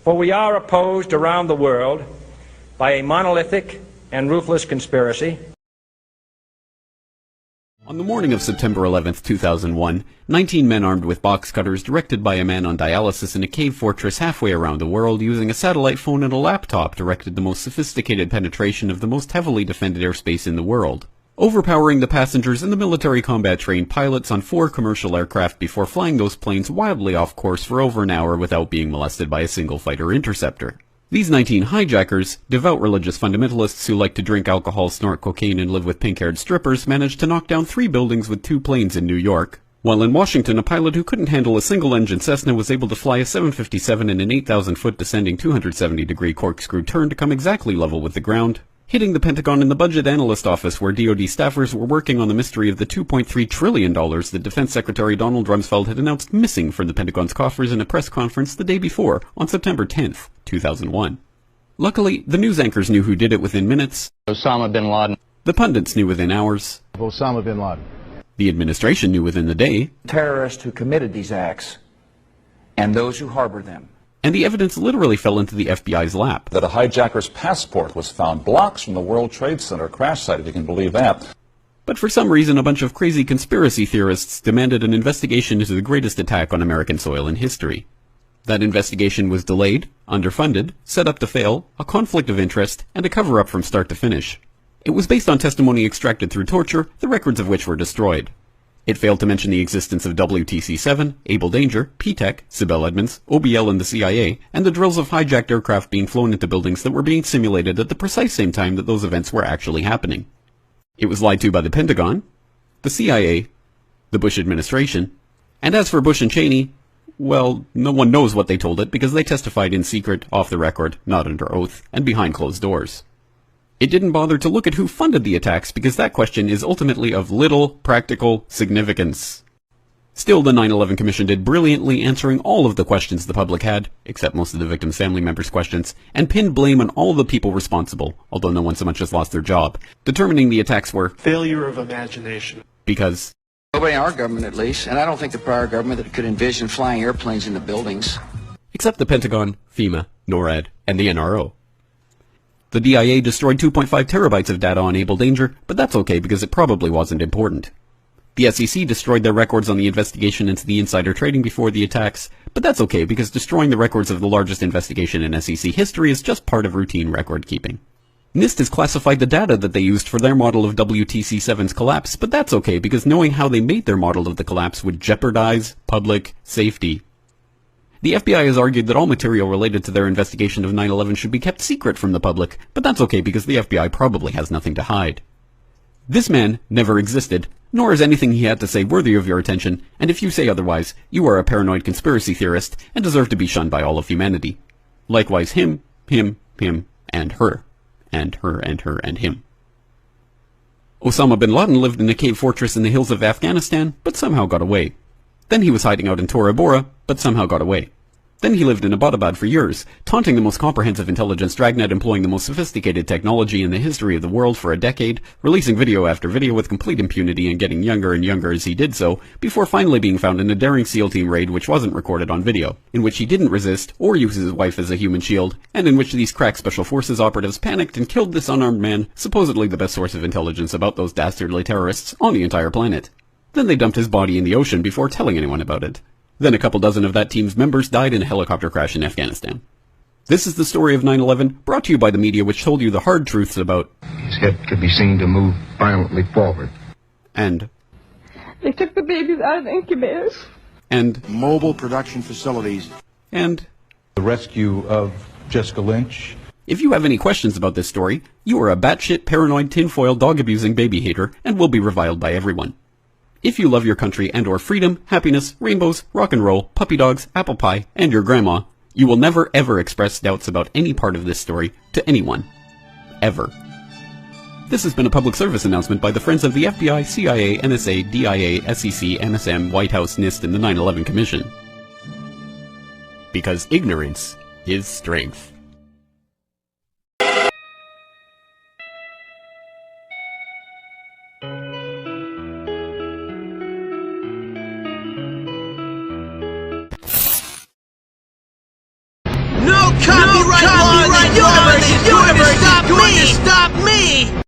For we are opposed around the world by a monolithic and ruthless conspiracy. On the morning of September 11th, 2001, 19 men armed with box cutters, directed by a man on dialysis in a cave fortress halfway around the world, using a satellite phone and a laptop, directed the most sophisticated penetration of the most heavily defended airspace in the world, overpowering the passengers and the military combat-trained pilots on 4 commercial aircraft before flying those planes wildly off course for over an hour without being molested by a single fighter interceptor. These 19 hijackers, devout religious fundamentalists who like to drink alcohol, snort cocaine, and live with pink-haired strippers, managed to knock down 3 buildings with 2 planes in New York, while in Washington a pilot who couldn't handle a single-engine Cessna was able to fly a 757 in an 8,000-foot descending 270-degree corkscrew turn to come exactly level with the ground, hitting the Pentagon in the budget analyst office where DoD staffers were working on the mystery of the $2.3 trillion that Defense Secretary Donald Rumsfeld had announced missing from the Pentagon's coffers in a press conference the day before, on September 10th, 2001. Luckily, the news anchors knew who did it within minutes. Osama bin Laden. The pundits knew within hours. Osama bin Laden. The administration knew within the day. Terrorists who committed these acts and those who harbor them. And the evidence literally fell into the FBI's lap. That a hijacker's passport was found blocks from the World Trade Center crash site, if you can believe that. But for some reason, a bunch of crazy conspiracy theorists demanded an investigation into the greatest attack on American soil in history. That investigation was delayed, underfunded, set up to fail, a conflict of interest, and a cover-up from start to finish. It was based on testimony extracted through torture, the records of which were destroyed. It failed to mention the existence of WTC-7, Able Danger, P-TECH, Sibel Edmonds, OBL and the CIA, and the drills of hijacked aircraft being flown into buildings that were being simulated at the precise same time that those events were actually happening. It was lied to by the Pentagon, the CIA, the Bush administration, and as for Bush and Cheney, well, no one knows what they told it because they testified in secret, off the record, not under oath, and behind closed doors. It didn't bother to look at who funded the attacks because that question is ultimately of little practical significance. Still, the 9/11 Commission did brilliantly, answering all of the questions the public had, except most of the victims' family members' questions, and pinned blame on all the people responsible, although no one so much as lost their job, determining the attacks were failure of imagination. Because nobody in our government, at least, and I don't think the prior government that could envision flying airplanes into buildings. Except the Pentagon, FEMA, NORAD, and the NRO. The DIA destroyed 2.5 terabytes of data on Able Danger, but that's okay because it probably wasn't important. The SEC destroyed their records on the investigation into the insider trading before the attacks, but that's okay because destroying the records of the largest investigation in SEC history is just part of routine record keeping. NIST has classified the data that they used for their model of WTC-7's collapse, but that's okay because knowing how they made their model of the collapse would jeopardize public safety. The FBI has argued that all material related to their investigation of 9/11 should be kept secret from the public, but that's okay because the FBI probably has nothing to hide. This man never existed, nor is anything he had to say worthy of your attention, and if you say otherwise, you are a paranoid conspiracy theorist and deserve to be shunned by all of humanity. Likewise him, and her, and her, and her, and him. Osama bin Laden lived in a cave fortress in the hills of Afghanistan, but somehow got away. Then he was hiding out in Tora Bora, but somehow got away. Then he lived in Abbottabad for years, taunting the most comprehensive intelligence dragnet employing the most sophisticated technology in the history of the world for a decade, releasing video after video with complete impunity and getting younger and younger as he did so, before finally being found in a daring SEAL team raid which wasn't recorded on video, in which he didn't resist or use his wife as a human shield, and in which these crack special forces operatives panicked and killed this unarmed man, supposedly the best source of intelligence about those dastardly terrorists on the entire planet. Then they dumped his body in the ocean before telling anyone about it. Then a couple dozen of that team's members died in a helicopter crash in Afghanistan. This is the story of 9/11, brought to you by the media which told you the hard truths about his head could be seen to move violently forward. And they took the babies out of incubators. And mobile production facilities. And the rescue of Jessica Lynch. If you have any questions about this story, you are a batshit paranoid tinfoil dog-abusing baby hater and will be reviled by everyone. If you love your country and or freedom, happiness, rainbows, rock and roll, puppy dogs, apple pie, and your grandma, you will never ever express doubts about any part of this story to anyone. Ever. This has been a public service announcement by the Friends of the FBI, CIA, NSA, DIA, SEC, MSM, White House, NIST, and the 9/11 Commission. Because ignorance is strength. No copyright law in the universe is going to stop me!